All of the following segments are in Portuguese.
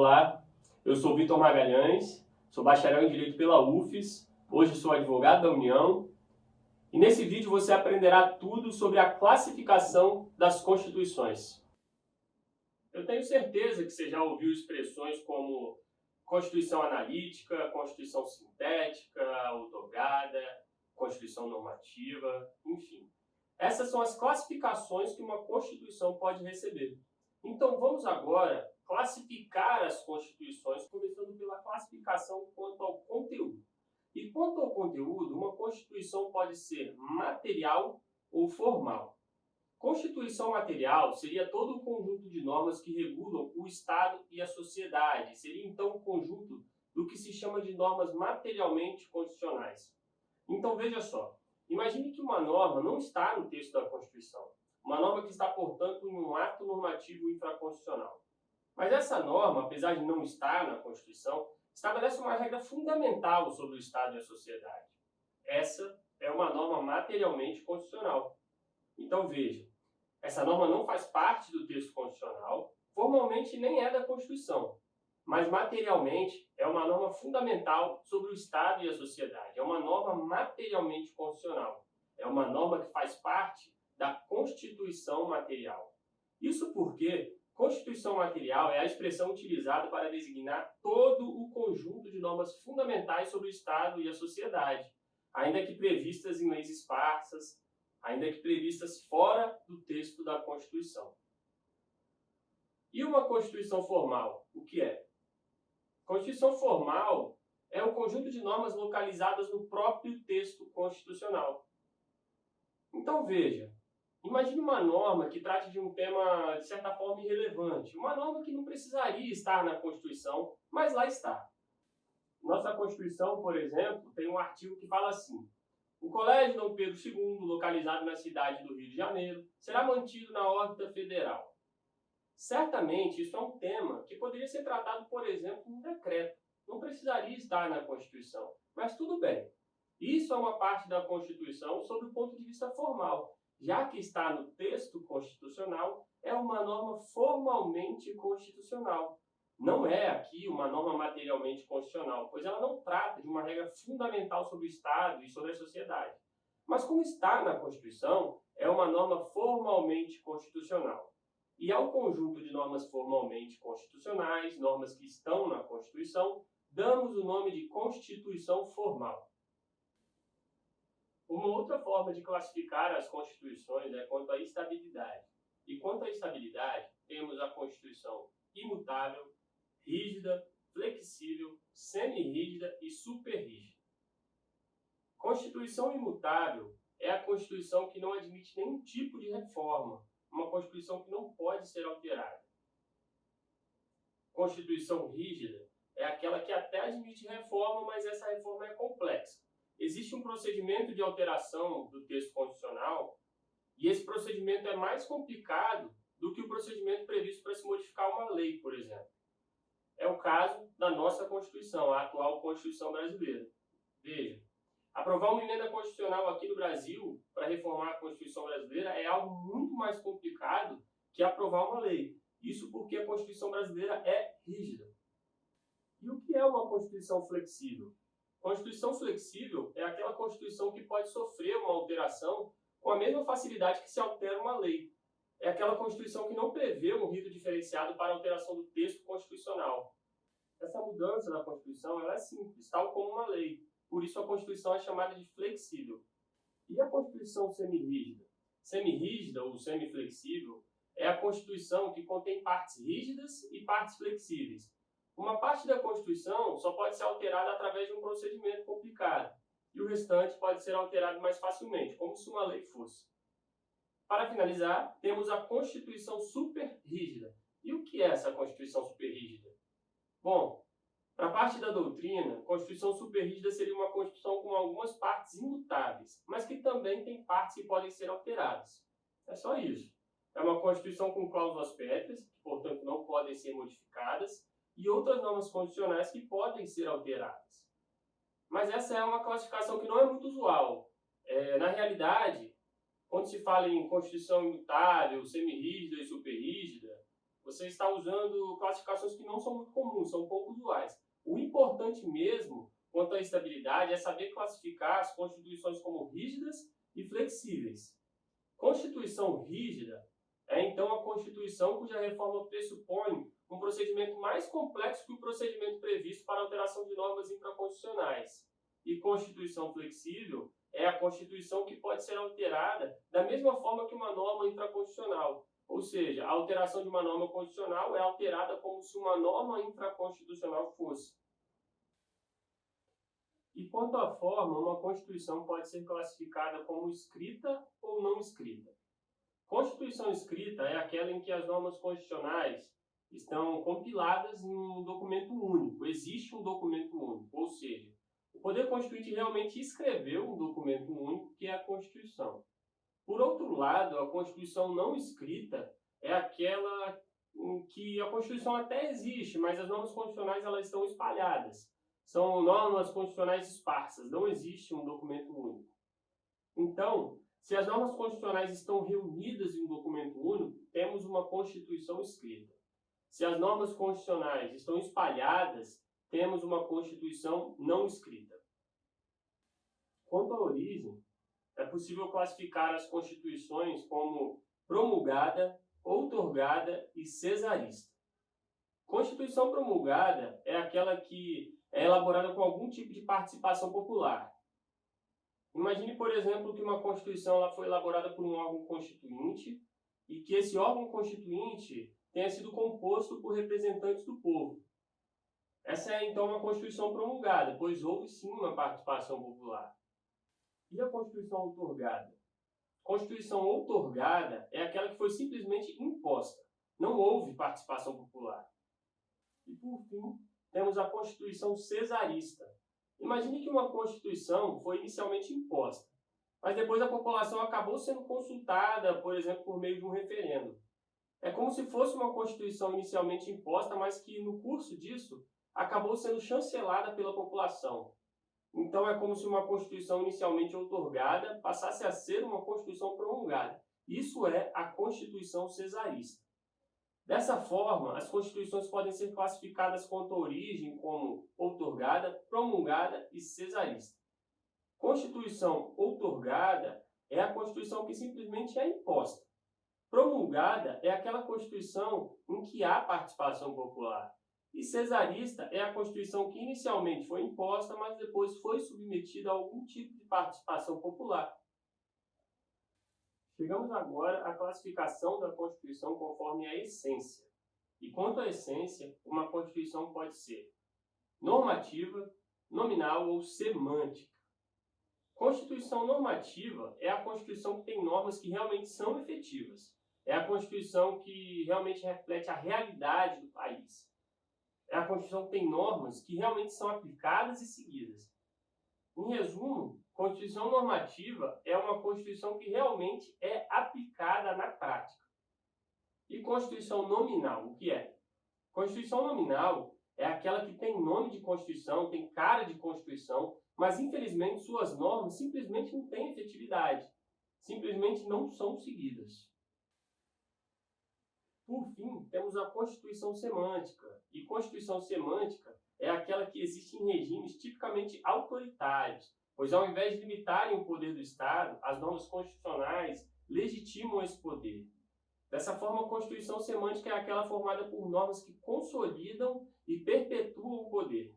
Olá, eu sou Vitor Magalhães, sou bacharel em Direito pela UFES, hoje sou advogado da União e nesse vídeo você aprenderá tudo sobre a classificação das constituições. Eu tenho certeza que você já ouviu expressões como Constituição analítica, Constituição sintética, outorgada, Constituição normativa, enfim. Essas são as classificações que uma Constituição pode receber. Então vamos agora classificar as constituições, começando pela classificação quanto ao conteúdo. E quanto ao conteúdo, uma constituição pode ser material ou formal. Constituição material seria todo o conjunto de normas que regulam o Estado e a sociedade. Seria então o conjunto do que se chama de normas materialmente constitucionais. Então veja só, imagine que uma norma não está no texto da Constituição. Uma norma que está, portanto, em um ato normativo infraconstitucional. Mas essa norma, apesar de não estar na Constituição, estabelece uma regra fundamental sobre o Estado e a sociedade. Essa é uma norma materialmente constitucional. Então veja, essa norma não faz parte do texto constitucional, formalmente nem é da Constituição, mas materialmente é uma norma fundamental sobre o Estado e a sociedade. É uma norma materialmente constitucional. É uma norma que faz parte da Constituição material. Isso porque Constituição material é a expressão utilizada para designar todo o conjunto de normas fundamentais sobre o Estado e a sociedade, ainda que previstas em leis esparsas, ainda que previstas fora do texto da Constituição. E uma Constituição formal, o que é? Constituição formal é o conjunto de normas localizadas no próprio texto constitucional. Então veja, imagine uma norma que trate de um tema, de certa forma, irrelevante. Uma norma que não precisaria estar na Constituição, mas lá está. Nossa Constituição, por exemplo, tem um artigo que fala assim: o Colégio Dom Pedro II, localizado na cidade do Rio de Janeiro, será mantido na órbita federal. Certamente, isso é um tema que poderia ser tratado, por exemplo, em um decreto. Não precisaria estar na Constituição, mas tudo bem. Isso é uma parte da Constituição sob o ponto de vista formal. Já que está no texto constitucional, é uma norma formalmente constitucional. Não é aqui uma norma materialmente constitucional, pois ela não trata de uma regra fundamental sobre o Estado e sobre a sociedade. Mas como está na Constituição, é uma norma formalmente constitucional. E ao conjunto de normas formalmente constitucionais, normas que estão na Constituição, damos o nome de Constituição formal. Uma outra forma de classificar as constituições é quanto à estabilidade. E quanto à estabilidade, temos a Constituição imutável, rígida, flexível, semi-rígida e super-rígida. Constituição imutável é a Constituição que não admite nenhum tipo de reforma, uma Constituição que não pode ser alterada. Constituição rígida é aquela que até admite reforma, mas essa reforma é complexa. Existe um procedimento de alteração do texto constitucional e esse procedimento é mais complicado do que o procedimento previsto para se modificar uma lei, por exemplo. É o caso da nossa Constituição, a atual Constituição brasileira. Veja, aprovar uma emenda constitucional aqui no Brasil para reformar a Constituição brasileira é algo muito mais complicado que aprovar uma lei. Isso porque a Constituição brasileira é rígida. E o que é uma Constituição flexível? Constituição flexível é aquela Constituição que pode sofrer uma alteração com a mesma facilidade que se altera uma lei. É aquela Constituição que não prevê um rito diferenciado para a alteração do texto constitucional. Essa mudança da Constituição ela é simples, tal como uma lei. Por isso a Constituição é chamada de flexível. E a Constituição semirrígida? Semirrígida ou semiflexível é a Constituição que contém partes rígidas e partes flexíveis. Uma parte da Constituição só pode ser alterada através de um procedimento complicado, e o restante pode ser alterado mais facilmente, como se uma lei fosse. Para finalizar, temos a Constituição superrígida. E o que é essa Constituição superrígida? Bom, para parte da doutrina, Constituição superrígida seria uma Constituição com algumas partes imutáveis, mas que também tem partes que podem ser alteradas. É só isso. É uma Constituição com cláusulas pétreas, que, portanto, não podem ser modificadas, e outras normas constitucionais que podem ser alteradas. Mas essa é uma classificação que não é muito usual. Na realidade, quando se fala em Constituição imutável, semirrígida e superrígida, você está usando classificações que não são muito comuns, são pouco usuais. O importante mesmo, quanto à estabilidade, é saber classificar as constituições como rígidas e flexíveis. Constituição rígida é então a Constituição cuja reforma pressupõe um procedimento mais complexo que o procedimento previsto para alteração de normas infraconstitucionais. E Constituição flexível é a Constituição que pode ser alterada da mesma forma que uma norma infraconstitucional. Ou seja, a alteração de uma norma constitucional é alterada como se uma norma infraconstitucional fosse. E quanto à forma, uma Constituição pode ser classificada como escrita ou não escrita. Constituição escrita é aquela em que as normas constitucionais estão compiladas em um documento único. Existe um documento único, ou seja, o Poder Constituinte realmente escreveu um documento único, que é a Constituição. Por outro lado, a Constituição não escrita é aquela em que a Constituição até existe, mas as normas constitucionais elas estão espalhadas. São normas constitucionais esparsas, não existe um documento único. Então, se as normas constitucionais estão reunidas em um documento único, temos uma Constituição escrita. Se as normas constitucionais estão espalhadas, temos uma Constituição não escrita. Quanto à origem, é possível classificar as constituições como promulgada, outorgada e cesarista. Constituição promulgada é aquela que é elaborada com algum tipo de participação popular. Imagine, por exemplo, que uma Constituição ela foi elaborada por um órgão constituinte e que esse órgão constituinte tenha sido composto por representantes do povo. Essa é, então, uma Constituição promulgada, pois houve sim uma participação popular. E a Constituição outorgada? Constituição outorgada é aquela que foi simplesmente imposta. Não houve participação popular. E, por fim, temos a Constituição cesarista. Imagine que uma Constituição foi inicialmente imposta, mas depois a população acabou sendo consultada, por exemplo, por meio de um referendo. É como se fosse uma Constituição inicialmente imposta, mas que no curso disso acabou sendo chancelada pela população. Então é como se uma Constituição inicialmente outorgada passasse a ser uma Constituição promulgada. Isso é a Constituição cesarista. Dessa forma, as Constituições podem ser classificadas quanto à origem como outorgada, promulgada e cesarista. Constituição outorgada é a Constituição que simplesmente é imposta. Promulgada é aquela Constituição em que há participação popular. E cesarista é a Constituição que inicialmente foi imposta, mas depois foi submetida a algum tipo de participação popular. Chegamos agora à classificação da Constituição conforme a essência. E quanto à essência, uma Constituição pode ser normativa, nominal ou semântica. Constituição normativa é a Constituição que tem normas que realmente são efetivas. É a Constituição que realmente reflete a realidade do país. É a Constituição que tem normas que realmente são aplicadas e seguidas. Em resumo, Constituição normativa é uma Constituição que realmente é aplicada na prática. E Constituição nominal, o que é? Constituição nominal é aquela que tem nome de Constituição, tem cara de Constituição, mas infelizmente suas normas simplesmente não têm efetividade, simplesmente não são seguidas. Por fim, temos a Constituição semântica. E Constituição semântica é aquela que existe em regimes tipicamente autoritários, pois ao invés de limitarem o poder do Estado, as normas constitucionais legitimam esse poder. Dessa forma, a Constituição semântica é aquela formada por normas que consolidam e perpetuam o poder.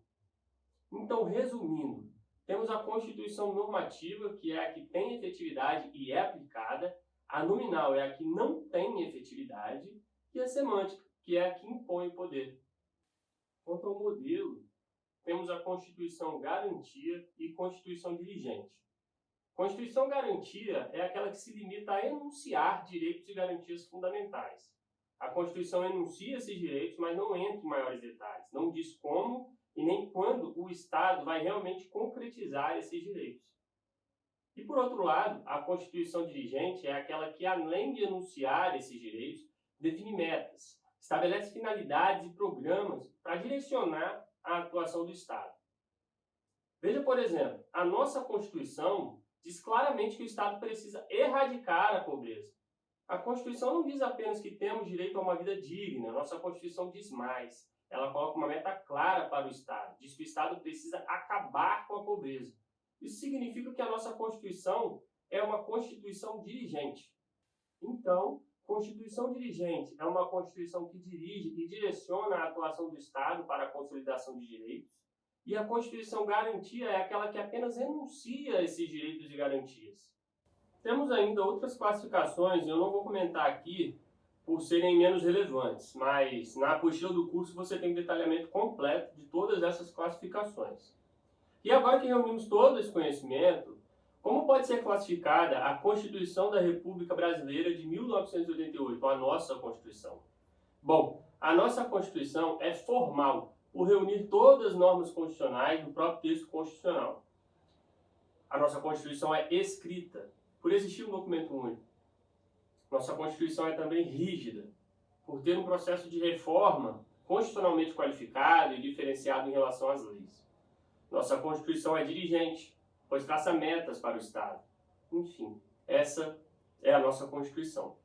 Então, resumindo, temos a Constituição normativa, que é a que tem efetividade e é aplicada, a nominal é a que não tem efetividade, e a semântica, que é a que impõe o poder. Quanto ao modelo, temos a Constituição Garantia e Constituição Diligente. Constituição Garantia é aquela que se limita a enunciar direitos e garantias fundamentais. A Constituição enuncia esses direitos, mas não entra em maiores detalhes, não diz como e nem quando o Estado vai realmente concretizar esses direitos. E, por outro lado, a Constituição Diligente é aquela que, além de enunciar esses direitos, define metas, estabelece finalidades e programas para direcionar a atuação do Estado. Veja, por exemplo, a nossa Constituição diz claramente que o Estado precisa erradicar a pobreza. A Constituição não diz apenas que temos direito a uma vida digna, nossa Constituição diz mais. Ela coloca uma meta clara para o Estado, diz que o Estado precisa acabar com a pobreza. Isso significa que a nossa Constituição é uma Constituição dirigente. Então, Constituição dirigente é uma Constituição que dirige e direciona a atuação do Estado para a consolidação de direitos, e a Constituição garantia é aquela que apenas enuncia esses direitos e garantias. Temos ainda outras classificações, eu não vou comentar aqui por serem menos relevantes, mas na apostila do curso você tem um detalhamento completo de todas essas classificações. E agora que reunimos todo esse conhecimento, como pode ser classificada a Constituição da República Brasileira de 1988, a nossa Constituição? Bom, a nossa Constituição é formal, por reunir todas as normas constitucionais no próprio texto constitucional. A nossa Constituição é escrita, por existir um documento único. Nossa Constituição é também rígida, por ter um processo de reforma constitucionalmente qualificado e diferenciado em relação às leis. Nossa Constituição é dirigente, pois traça metas para o Estado. Enfim, essa é a nossa Constituição.